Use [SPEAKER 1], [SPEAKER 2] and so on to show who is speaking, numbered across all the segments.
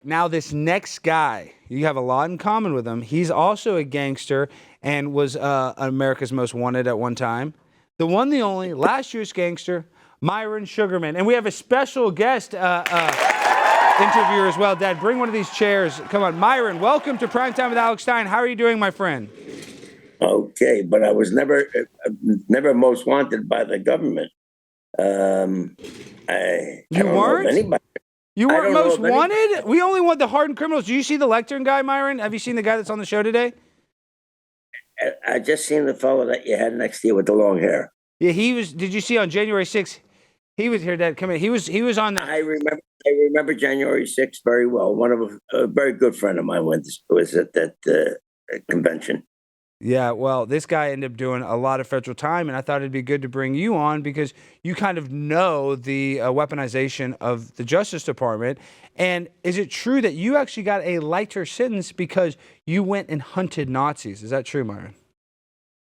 [SPEAKER 1] Now, this next guy, you have a lot in common with him. He's also a gangster and was America's Most Wanted at one time. The one, the only, Last Jewish Gangster, Myron Sugerman. And we have a special guest interviewer as well. Dad, bring one of these chairs. Come on. Myron, welcome to Primetime with Alex Stein. How are you doing, my friend?
[SPEAKER 2] Okay, but I was never most wanted by the government. I
[SPEAKER 1] You
[SPEAKER 2] don't know of
[SPEAKER 1] weren't?
[SPEAKER 2] anybody.
[SPEAKER 1] You
[SPEAKER 2] I
[SPEAKER 1] weren't
[SPEAKER 2] don't know
[SPEAKER 1] most
[SPEAKER 2] of any-
[SPEAKER 1] wanted? We only want the hardened criminals. Do you see the lectern guy, Myron? Have you seen the guy that's on the show today?
[SPEAKER 2] I just seen the fellow that you had next to you with the long hair.
[SPEAKER 1] Yeah, he was. Did you see on January 6th? He was here, Dad. Come in. He was on the.
[SPEAKER 2] I remember January 6th very well. One of a very good friend of mine was at that convention.
[SPEAKER 1] Yeah, well, this guy ended up doing a lot of federal time, and I thought it'd be good to bring you on because you kind of know the weaponization of the Justice Department. And is it true that you actually got a lighter sentence because you went and hunted Nazis? Is that true, Myron?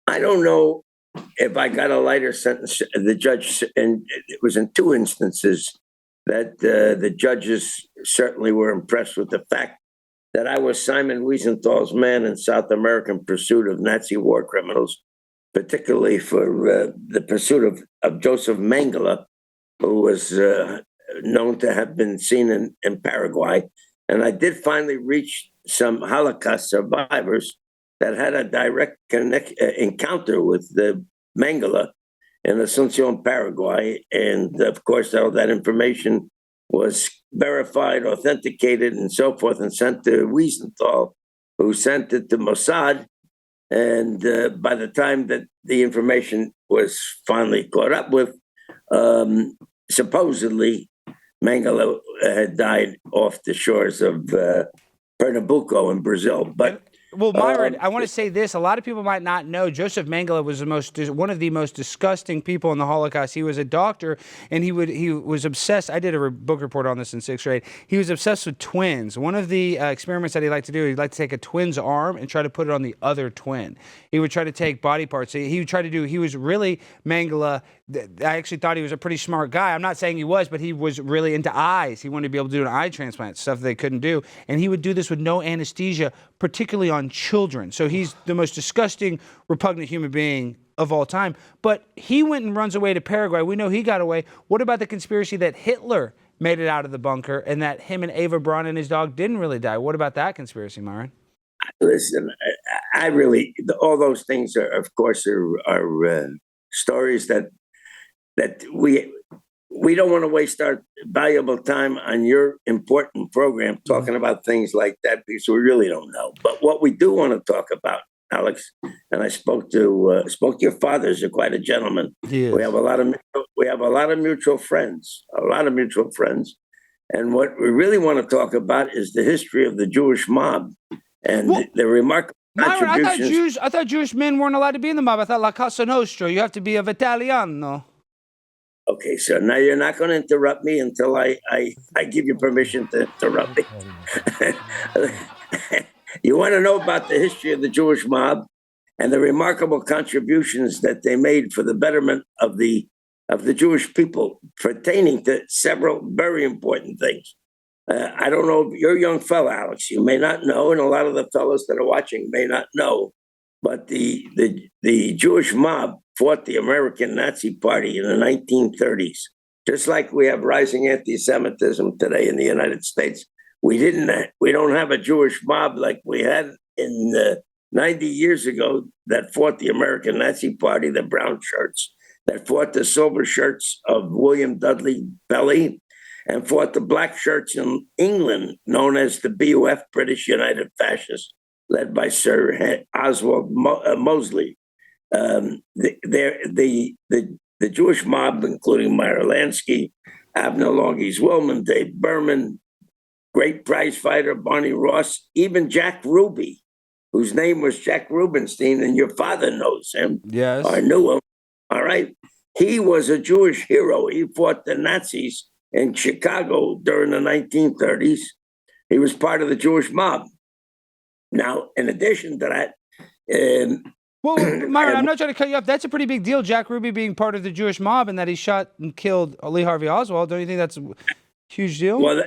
[SPEAKER 2] I don't know if I got a lighter sentence. The judge, and it was in two instances that the judges certainly were impressed with the fact that I was Simon Wiesenthal's man in South American pursuit of Nazi war criminals, particularly for the pursuit of Joseph Mengele, who was known to have been seen in Paraguay. And I did finally reach some Holocaust survivors that had a direct encounter with the Mengele in Asunción, Paraguay. And of course, all that information was verified, authenticated, and so forth, and sent to Wiesenthal, who sent it to Mossad. And by the time that the information was finally caught up with, supposedly Mengele had died off the shores of Pernambuco in Brazil. But
[SPEAKER 1] well, Myron, I want to say this. A lot of people might not know Joseph Mengele was one of the most disgusting people in the Holocaust. He was a doctor, and he was obsessed. I did a book report on this in sixth grade. He was obsessed with twins. One of the experiments that he liked to do, he'd like to take a twin's arm and try to put it on the other twin. He would try to take body parts. He would try to do. He was really Mengele. I actually thought he was a pretty smart guy. I'm not saying he was, but he was really into eyes. He wanted to be able to do an eye transplant, stuff they couldn't do. And he would do this with no anesthesia, particularly on children. So he's the most disgusting, repugnant human being of all time. But he went and runs away to Paraguay. We know he got away. What about the conspiracy that Hitler made it out of the bunker and that him and Eva Braun and his dog didn't really die? What about that conspiracy, Myron?
[SPEAKER 2] Listen, I really, all those things are, of course, are stories that we don't want to waste our valuable time on your important program talking about things like that because we really don't know. But what we do want to talk about, Alex, and I spoke to your father, is quite a gentleman.
[SPEAKER 1] Yes.
[SPEAKER 2] We have a lot of mutual friends, and what we really want to talk about is the history of the Jewish mob and the remarkable
[SPEAKER 1] Myron,
[SPEAKER 2] contributions.
[SPEAKER 1] I thought Jewish men weren't allowed to be in the mob. I thought La Casa Nostra, you have to be of Italiano.
[SPEAKER 2] Okay, so now you're not going to interrupt me until I give you permission to interrupt me. You want to know about the history of the Jewish mob and the remarkable contributions that they made for the betterment of the Jewish people pertaining to several very important things. I don't know, you're a young fella, Alex. You may not know, and a lot of the fellows that are watching may not know, but the Jewish mob fought the American Nazi Party in the 1930s. Just like we have rising anti-Semitism today in the United States, we don't have a Jewish mob like we had in 90 years ago that fought the American Nazi Party, the brown shirts, that fought the silver shirts of William Dudley Belly, and fought the black shirts in England, known as the BUF, British United Fascists, led by Sir Oswald Mosley. The Jewish mob, including Meyer Lansky, Abner Longies Willman, Dave Berman, great prize fighter Barney Ross, even Jack Ruby, whose name was Jack Rubenstein, and your father knows him.
[SPEAKER 1] Yes.
[SPEAKER 2] Or knew him. All right. He was a Jewish hero. He fought the Nazis in Chicago during the 1930s. He was part of the Jewish mob. Now, in addition to that,
[SPEAKER 1] well, Myron, I'm not trying to cut you off. That's a pretty big deal, Jack Ruby being part of the Jewish mob and that he shot and killed Lee Harvey Oswald. Don't you think that's a huge deal?
[SPEAKER 2] Well,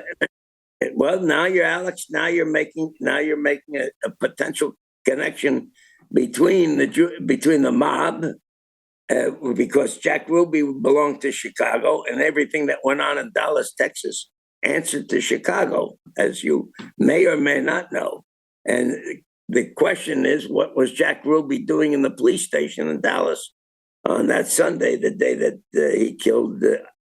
[SPEAKER 2] Well, now you're Alex. Now you're making a potential connection between the mob, because Jack Ruby belonged to Chicago, and everything that went on in Dallas, Texas, answered to Chicago, as you may or may not know. And the question is, what was Jack Ruby doing in the police station in Dallas on that Sunday, the day that he killed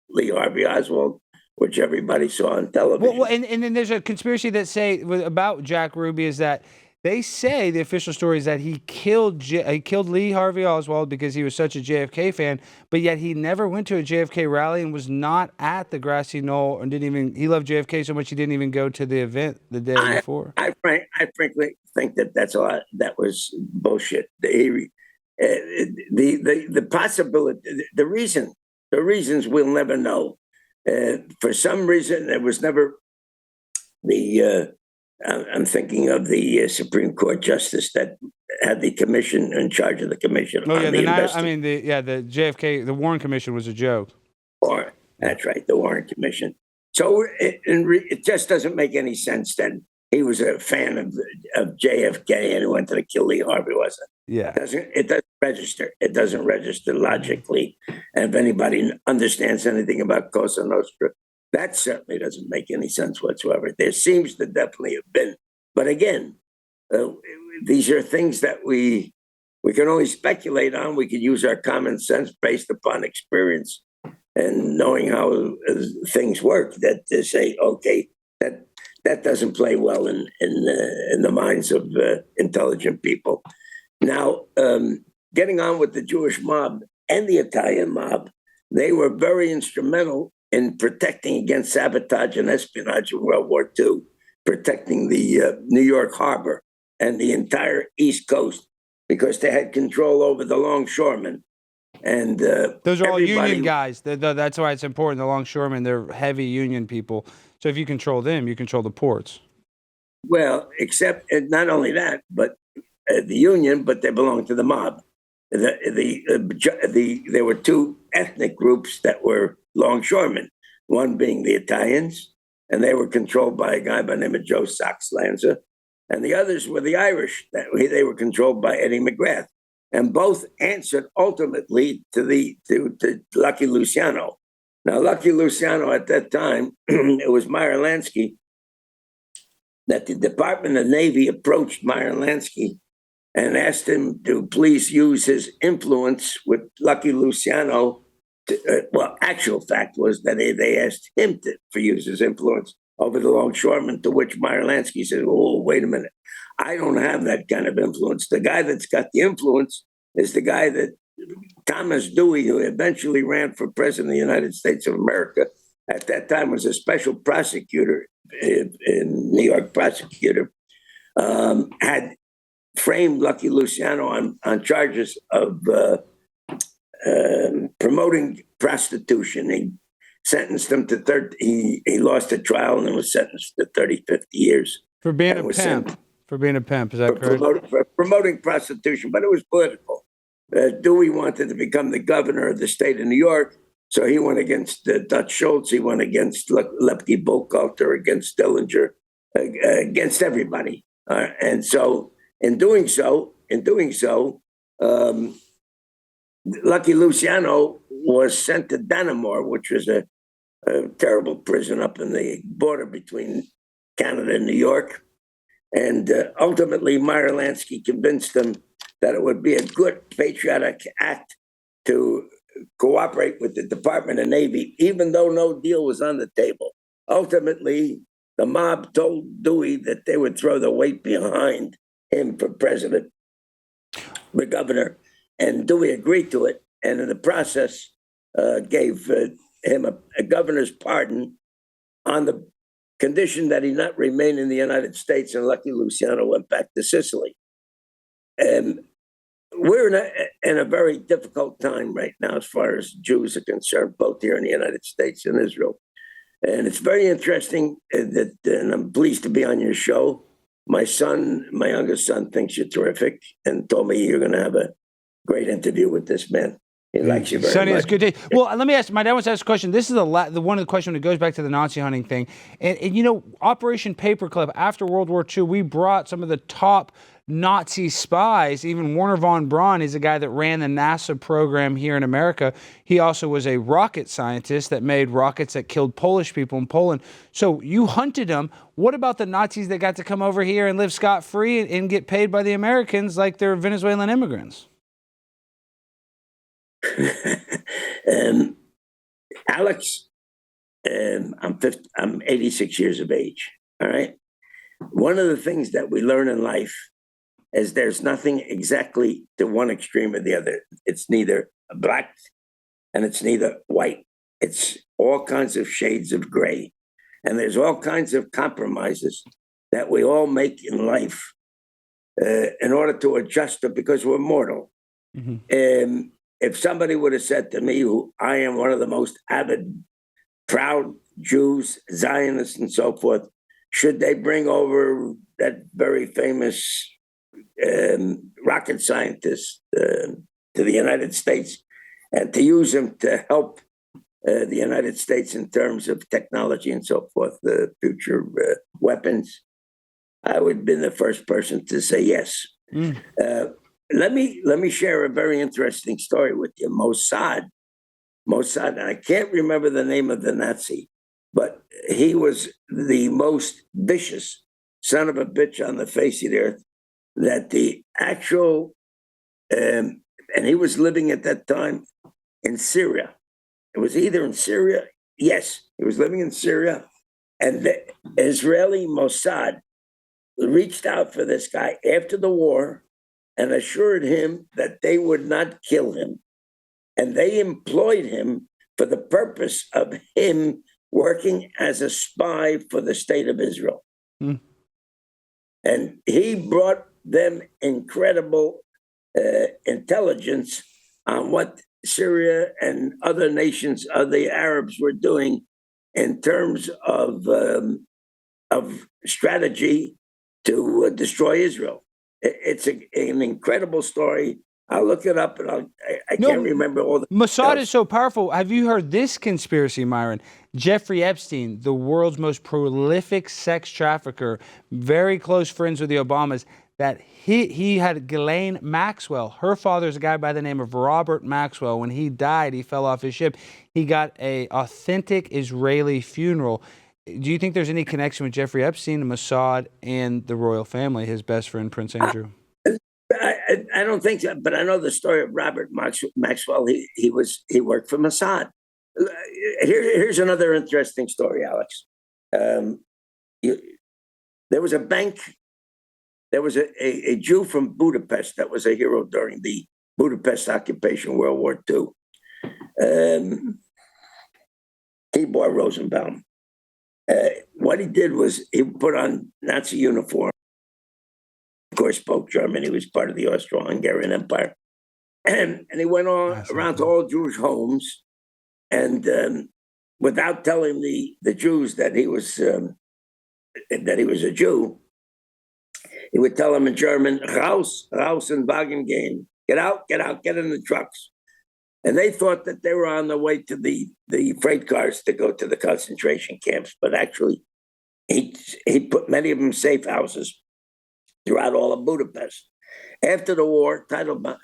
[SPEAKER 2] Lee Harvey Oswald, which everybody saw on television?
[SPEAKER 1] Well, and then there's a conspiracy that say about Jack Ruby is that they say the official story is that he killed Lee Harvey Oswald because he was such a JFK fan, but yet he never went to a JFK rally and was not at the grassy knoll, and he loved JFK so much he didn't even go to the event the day before.
[SPEAKER 2] I frankly think that was bullshit. The possibility, the reasons we'll never know. For some reason, there was never I'm thinking of the Supreme Court justice that had the commission in charge of the commission.
[SPEAKER 1] Oh yeah, the JFK, the Warren Commission was a joke.
[SPEAKER 2] That's right, the Warren Commission. So it just doesn't make any sense that he was a fan of JFK and he wanted to kill Lee Harvey, was it?
[SPEAKER 1] Yeah.
[SPEAKER 2] It doesn't register. It doesn't register logically. And if anybody understands anything about Cosa Nostra, that certainly doesn't make any sense whatsoever. There seems to definitely have been. But again, these are things that we can only speculate on. We can use our common sense based upon experience and knowing how things work, that to say, okay, that doesn't play well in the minds of intelligent people. Now, getting on with the Jewish mob and the Italian mob, they were very instrumental in protecting against sabotage and espionage in World War II, protecting the New York harbor and the entire East Coast, because they had control over the longshoremen. And
[SPEAKER 1] those are all union guys. That's why it's important. The longshoremen, they're heavy union people. So if you control them, you control the ports.
[SPEAKER 2] Well, except not only that, but the union, but they belong to the mob. There were two ethnic groups that were longshoremen, one being the Italians, and they were controlled by a guy by the name of Joe Sox-Lanza, and the others were the Irish. They were controlled by Eddie McGrath, and both answered ultimately to Lucky Luciano. Now, Lucky Luciano at that time, it was Myron Lansky, that the Department of Navy approached Myron Lansky and asked him to please use his influence with Lucky Luciano. Actual fact was that they asked him to use his influence over the longshoremen, to which Myron Lansky said, oh, wait a minute. I don't have that kind of influence. The guy that's got the influence is the guy that Thomas Dewey, who eventually ran for president of the United States of America, at that time was a special prosecutor in New York prosecutor, had framed Lucky Luciano on charges of promoting prostitution. He sentenced him to he lost a trial and was sentenced to 30, 50 years.
[SPEAKER 1] For being a pimp. For being a pimp, is that correct?
[SPEAKER 2] For promoting prostitution, but it was political. Dewey wanted to become the governor of the state of New York, so he went against Dutch Schultz, he went against Lepke Buchalter, against Dillinger, against everybody. And so, in doing so, Lucky Luciano was sent to Dannemora, which was a terrible prison up in the border between Canada and New York. And ultimately, Myron Lansky convinced him that it would be a good patriotic act to cooperate with the Department of Navy, even though no deal was on the table. Ultimately, the mob told Dewey that they would throw the weight behind him for president, the governor, and Dewey agreed to it, and in the process gave him a governor's pardon on the condition that he not remain in the United States, and Lucky Luciano went back to Sicily. And we're in a very difficult time right now as far as Jews are concerned, both here in the United States and Israel. And it's very interesting and I'm pleased to be on your show. My youngest son, thinks you're terrific and told me you're going to have a great interview with this man. He likes you very
[SPEAKER 1] Sonny,
[SPEAKER 2] much.
[SPEAKER 1] it's good day. Well, let me ask. My dad wants to ask a question. This is the one of the questions that goes back to the Nazi hunting thing. And you know, Operation Paperclip. After World War II, we brought some of the top Nazi spies. Even Werner von Braun is a guy that ran the NASA program here in America. He also was a rocket scientist that made rockets that killed Polish people in Poland. So you hunted them. What about the Nazis that got to come over here and live scot-free and get paid by the Americans like they're Venezuelan immigrants?
[SPEAKER 2] Alex, I'm 86 years of age. All right. One of the things that we learn in life is there's nothing exactly to one extreme or the other. It's neither black and it's neither white. It's all kinds of shades of gray. And there's all kinds of compromises that we all make in life in order to adjust it because we're mortal. Mm-hmm. If somebody would have said to me, who I am one of the most avid, proud Jews, Zionists, and so forth, should they bring over that very famous rocket scientist to the United States and to use him to help the United States in terms of technology and so forth, the future weapons, I would have been the first person to say yes. Let me share a very interesting story with you. Mossad, and I can't remember the name of the Nazi, but he was the most vicious son of a bitch on the face of the earth. That the actual, and he was living at that time in Syria. It was either in Syria, yes, he was living in Syria, and the Israeli Mossad reached out for this guy after the war and assured him that they would not kill him. And they employed him for the purpose of him working as a spy for the state of Israel. And he brought them incredible intelligence on what Syria and other nations of the Arabs were doing in terms of strategy to destroy Israel. It's an incredible story. I'll look it up, and I can't remember all the
[SPEAKER 1] Mossad is so powerful. Have you heard this conspiracy, Myron? Jeffrey Epstein, the world's most prolific sex trafficker, very close friends with the Obamas, that he had Ghislaine Maxwell. Her father's a guy by the name of Robert Maxwell. When he died, he fell off his ship. He got an authentic Israeli funeral. Do you think there's any connection with Jeffrey Epstein, Mossad, and the royal family, his best friend, Prince Andrew?
[SPEAKER 2] I don't think so, but I know the story of Robert Maxwell. He worked for Mossad. Here's another interesting story, Alex. There was a bank. There was a Jew from Budapest that was a hero during the Budapest occupation, World War II. Tibor Rosenbaum. What he did was he put on Nazi uniform. Of course, spoke German. He was part of the Austro-Hungarian Empire, and he went on around to all Jewish homes, and without telling the Jews that he was a Jew, he would tell them in German, "Raus, raus in Wagen gehen, get out, get in the trucks," and they thought that they were on the way to the freight cars to go to the concentration camps, but actually, he put many of them in safe houses throughout all of Budapest. After the war, Tibor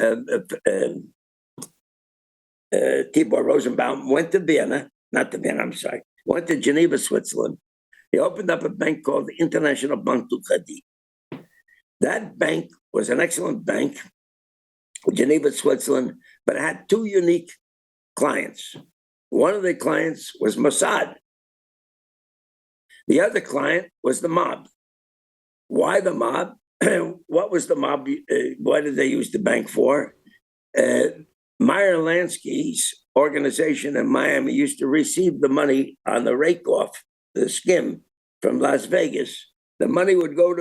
[SPEAKER 2] Rosenbaum went to Geneva, Switzerland. He opened up a bank called the International Bank du Crédit. That bank was an excellent bank, Geneva, Switzerland, but it had two unique clients. One of the clients was Mossad. The other client was the mob. Why the mob? What was the mob? What did they use the bank for? Meyer Lansky's organization in Miami used to receive the money on the rake-off, the skim from Las Vegas. The money would go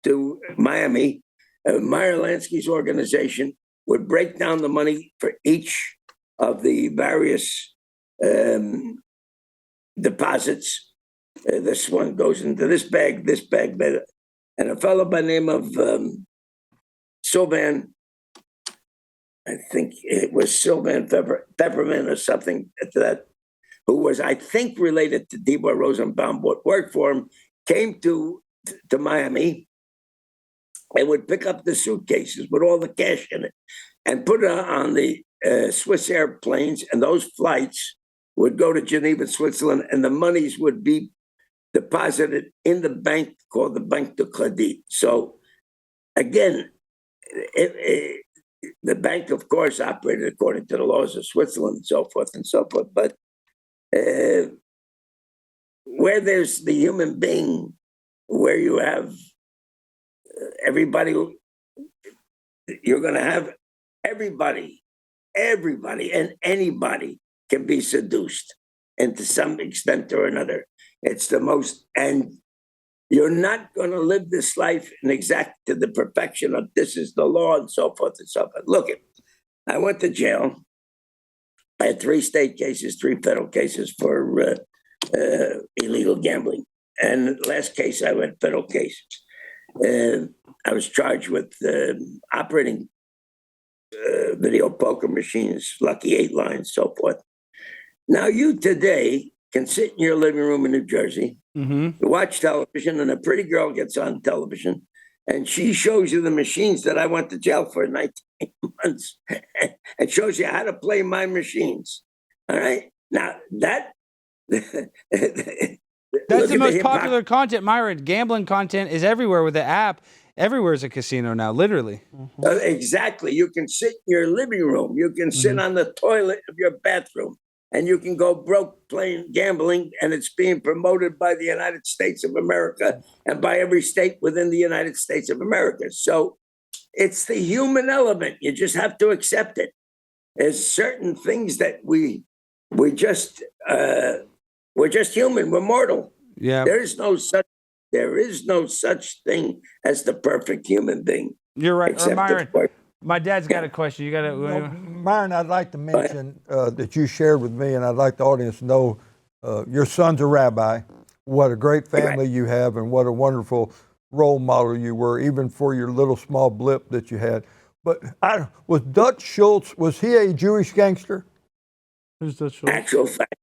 [SPEAKER 2] to Miami. Meyer Lansky's organization would break down the money for each of the various deposits. This one goes into this bag, and a fellow by the name of Sylvan I think it was Sylvan Peppermint or something that, who was, I think, related to D. Boy Rosenbaum, but worked for him, came to Miami and would pick up the suitcases with all the cash in it and put it on the Swiss airplanes, and those flights would go to Geneva, Switzerland, and the monies would be deposited in the bank called the Banque de Crédit. So again, the bank, of course, operated according to the laws of Switzerland and so forth and so forth. But where there's the human being, where you have everybody, you're going to have everybody and anybody can be seduced, and to some extent or another. It's the most, and you're not going to live this life in exact to the perfection of this is the law and so forth and so forth. Look, I went to jail. I had 3 state cases, 3 federal cases for illegal gambling. And last case, I went federal case. I was charged with operating video poker machines, Lucky 8 lines, so forth. Now you today can sit in your living room in New Jersey, watch television, and a pretty girl gets on television, and she shows you the machines that I went to jail for 19 months and shows you how to play my machines. All right? Now, that...
[SPEAKER 1] That's the most popular content, Myron. Gambling content is everywhere with the app. Everywhere is a casino now, literally.
[SPEAKER 2] Exactly. You can sit in your living room. You can sit on the toilet of your bathroom. And you can go broke playing gambling, and it's being promoted by the United States of America and by every state within the United States of America. So it's the human element. You just have to accept it. There's certain things that we're just human. We're mortal.
[SPEAKER 1] Yeah.
[SPEAKER 2] There is no such thing as the perfect human being.
[SPEAKER 1] You're right, Myron. My dad's got a question. You got to,
[SPEAKER 3] Myron. I'd like to mention that you shared with me, and I'd like the audience to know your son's a rabbi. What a great family you have, and what a wonderful role model you were, even for your little small blip that you had. But was Dutch Schultz? Was he a Jewish gangster?
[SPEAKER 1] Who's Dutch Schultz?
[SPEAKER 2] Actual fact,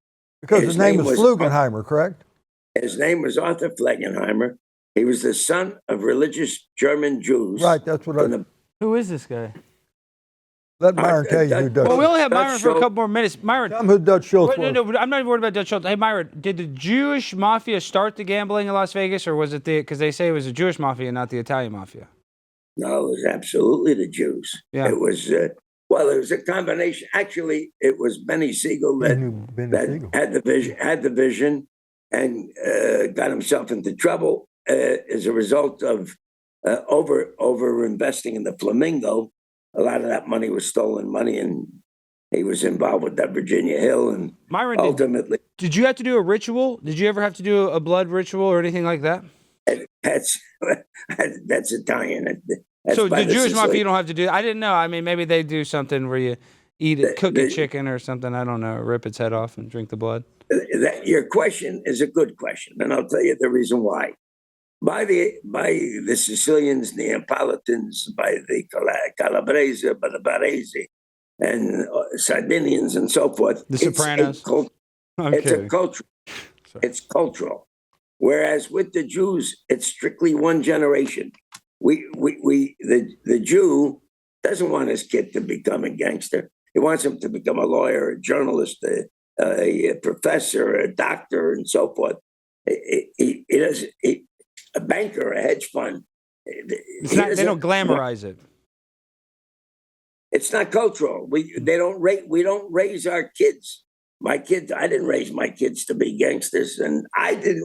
[SPEAKER 3] because his name was Flugenheimer, correct?
[SPEAKER 2] His name was Arthur Flegenheimer. He was the son of religious German Jews.
[SPEAKER 3] Right, that's what I.
[SPEAKER 1] Who is this guy?
[SPEAKER 3] Let Myron tell you who Dutch.
[SPEAKER 1] Well, we only have Myron for a couple more minutes. Myron,
[SPEAKER 3] tell him who Dutch Schultz was.
[SPEAKER 1] No, I'm not even worried about Dutch Schultz. Hey, Myron, did the Jewish mafia start the gambling in Las Vegas, or was it because they say it was the Jewish mafia, not the Italian mafia?
[SPEAKER 2] No, it was absolutely the Jews. Yeah. It was, it was a combination. Actually, it was Benny Siegel that had the vision and got himself into trouble as a result of over investing in the Flamingo. A lot of that money was stolen money, and he was involved with that Virginia Hill. And
[SPEAKER 1] Myron,
[SPEAKER 2] ultimately,
[SPEAKER 1] did you have to do a ritual? Did you ever have to do a blood ritual or anything like that?
[SPEAKER 2] That's Italian. That's
[SPEAKER 1] so the Jewish mafia, you don't have to do. I didn't know. I mean, maybe they do something where you cook a chicken or something. I don't know. Rip its head off and drink the blood.
[SPEAKER 2] Your question is a good question, and I'll tell you the reason why. By the Sicilians, Neapolitans, by the Calabrese, by the Barese, and Sardinians, and so forth.
[SPEAKER 1] The Sopranos.
[SPEAKER 2] It's a culture. It's cultural. Whereas with the Jews, it's strictly one generation. The Jew doesn't want his kid to become a gangster. He wants him to become a lawyer, a journalist, a professor, a doctor, and so forth. He does. A banker, a hedge fund.
[SPEAKER 1] They don't glamorize it.
[SPEAKER 2] It's not cultural. We don't raise our kids. I didn't raise my kids to be gangsters, and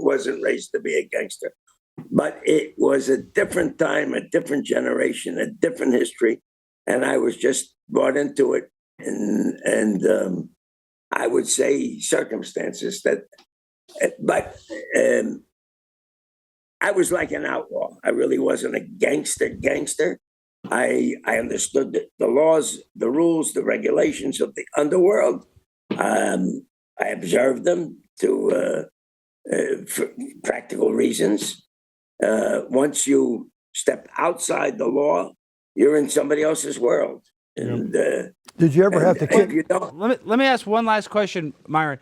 [SPEAKER 2] wasn't raised to be a gangster. But it was a different time, a different generation, a different history, and I was just brought into it, and I would say circumstances that, but. I was like an outlaw. I really wasn't a gangster. I understood the laws, the rules, the regulations of the underworld. I observed them for practical reasons. Once you step outside the law, you're in somebody else's world. And
[SPEAKER 3] Did you ever have to
[SPEAKER 2] if
[SPEAKER 3] kick?
[SPEAKER 2] you don't,
[SPEAKER 1] Let me ask one last question, Myron.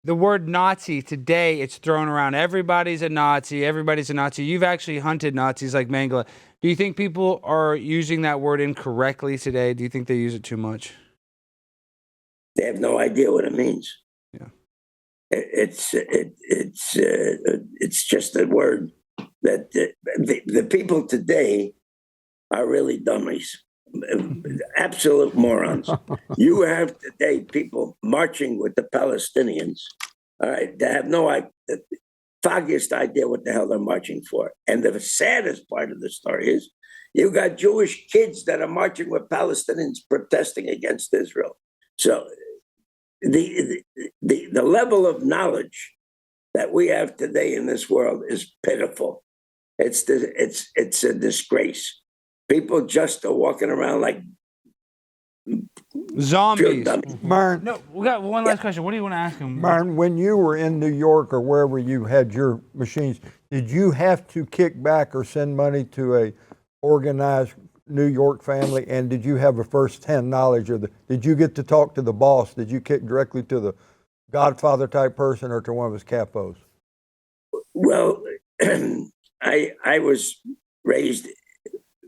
[SPEAKER 1] The word Nazi today, it's thrown around. Everybody's a Nazi. Everybody's a Nazi. You've actually hunted Nazis like Mengele. Do you think people are using that word incorrectly today? Do you think they use it too much?
[SPEAKER 2] they have no idea what it means.
[SPEAKER 1] Yeah.
[SPEAKER 2] It's just a word that the people today are really dummies, absolute morons. You have today people marching with the Palestinians. All right, they have no idea, foggiest idea what the hell they're marching for. And the saddest part of the story is you got Jewish kids that are marching with Palestinians protesting against Israel. So the level of knowledge that we have today in this world is pitiful. It's a disgrace. People just are walking around like
[SPEAKER 1] Zombies.
[SPEAKER 3] Myron,
[SPEAKER 1] No, we got one last question. What do you want to ask him?
[SPEAKER 3] Myron, when you were in New York or wherever you had your machines, did you have to kick back or send money to a organized New York family? And did you have a first-hand knowledge of did you get to talk to the boss? Did you kick directly to the Godfather type person or to one of his capos?
[SPEAKER 2] Well, I was raised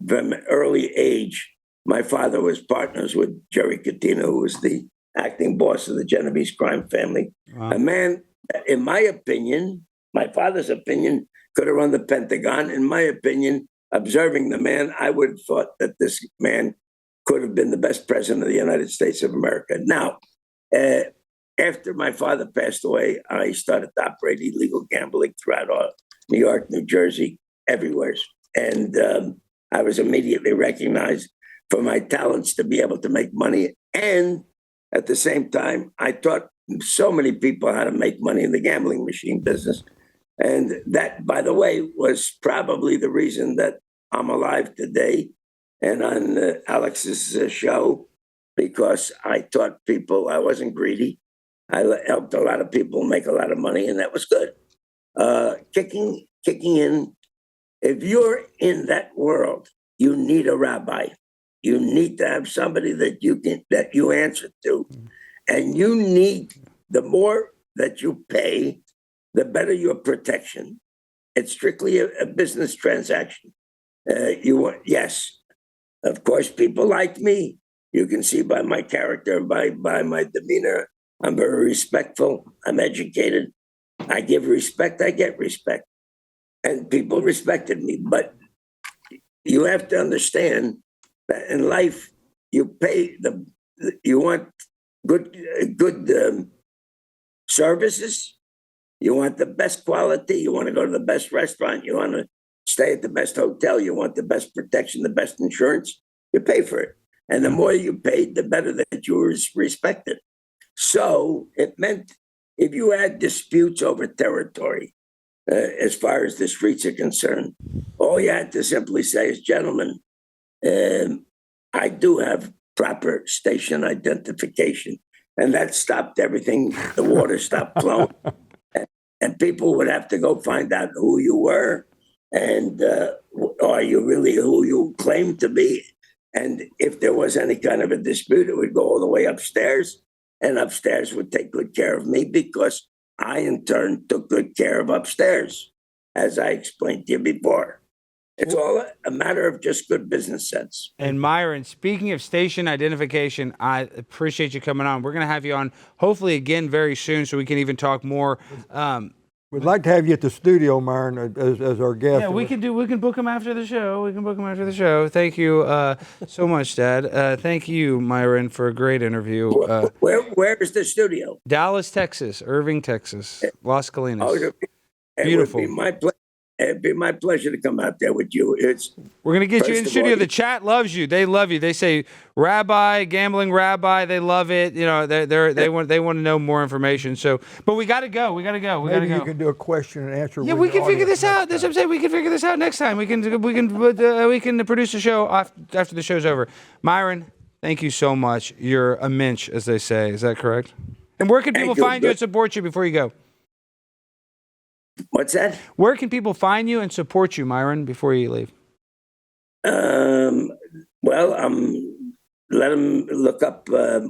[SPEAKER 2] from an early age. My father was partners with Jerry Catino, who was the acting boss of the Genovese crime family.
[SPEAKER 1] Wow.
[SPEAKER 2] A man, in my opinion, my father's opinion, could have run the Pentagon. In my opinion, observing the man, I would have thought that this man could have been the best president of the United States of America. Now, after my father passed away, I started to operate illegal gambling throughout New York, New Jersey, everywhere. And I was immediately recognized for my talents to be able to make money. And at the same time, I taught so many people how to make money in the gambling machine business. And that, by the way, was probably the reason that I'm alive today and on Alex's show, because I taught people I wasn't greedy. I helped a lot of people make a lot of money, and that was good. Kicking in, if you're in that world, you need a rabbi. You need to have somebody that you answer to, and you need, the more that you pay, the better your protection. It's strictly a business transaction. Yes, of course, people like me. You can see by my character and by my demeanor, I'm very respectful. I'm educated. I give respect. I get respect, and people respected me. But you have to understand that in life, you pay you want good services. You want the best quality. You want to go to the best restaurant. You want to stay at the best hotel. You want the best protection, the best insurance. You pay for it. And the more you paid, the better that you were respected. So it meant if you had disputes over territory, as far as the streets are concerned, all you had to simply say is, gentlemen, I do have proper station identification. And that stopped everything. The water stopped flowing. And people would have to go find out who you were and are you really who you claim to be? And if there was any kind of a dispute, it would go all the way upstairs, and upstairs would take good care of me because I, in turn, took good care of upstairs, as I explained to you before. It's all a matter of just good business sense.
[SPEAKER 1] And Myron, speaking of station identification, I appreciate you coming on. We're going to have you on hopefully again very soon so we can even talk more.
[SPEAKER 3] We'd like to have you at the studio, Myron, as our guest.
[SPEAKER 1] Yeah, we can book him after the show. Thank you so much, Dad. Thank you, Myron, for a great interview.
[SPEAKER 2] Where is the studio?
[SPEAKER 1] Dallas, Texas, Irving, Texas, Las Colinas.
[SPEAKER 2] Beautiful.
[SPEAKER 1] Beautiful.
[SPEAKER 2] It'd be my pleasure to come out there with you.
[SPEAKER 1] We're going to get you
[SPEAKER 2] First
[SPEAKER 1] in
[SPEAKER 2] of
[SPEAKER 1] studio.
[SPEAKER 2] all,
[SPEAKER 1] The chat loves you. They love you. They say, Rabbi, gambling rabbi. They love it. You know, they want to know more information. So, but we got to go. We got to go.
[SPEAKER 3] Maybe you can do a question and answer.
[SPEAKER 1] Yeah,
[SPEAKER 3] with
[SPEAKER 1] we
[SPEAKER 3] the
[SPEAKER 1] can figure
[SPEAKER 3] audience
[SPEAKER 1] this out.
[SPEAKER 3] next
[SPEAKER 1] That's what
[SPEAKER 3] time.
[SPEAKER 1] I'm saying. We can figure this out next time. We can produce a show after the show's over. Myron, thank you so much. You're a mensch, as they say. Is that correct? And where can people find you and support you before you go?
[SPEAKER 2] What's that?
[SPEAKER 1] Where can people find you and support you, Myron, before you leave?
[SPEAKER 2] Well, I'm let them look up. I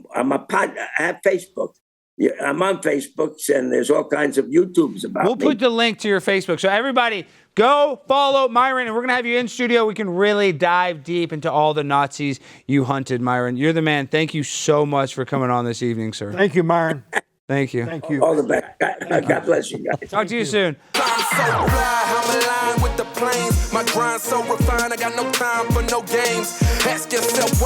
[SPEAKER 2] have Facebook. Yeah, I'm on Facebook, and there's all kinds of YouTubes about
[SPEAKER 1] We'll
[SPEAKER 2] me.
[SPEAKER 1] put the link to your Facebook. So everybody, go follow Myron, and we're going to have you in studio. We can really dive deep into all the Nazis you hunted, Myron. You're the man. Thank you so much for coming on this evening, sir.
[SPEAKER 3] Thank you, Myron.
[SPEAKER 1] Thank you.
[SPEAKER 3] Thank you.
[SPEAKER 2] All the best. God bless you guys.
[SPEAKER 1] Talk to you soon.
[SPEAKER 4] I'm so fly, I'm aligned with the planes. My grind so refined, I got no time for no games. Ask yourself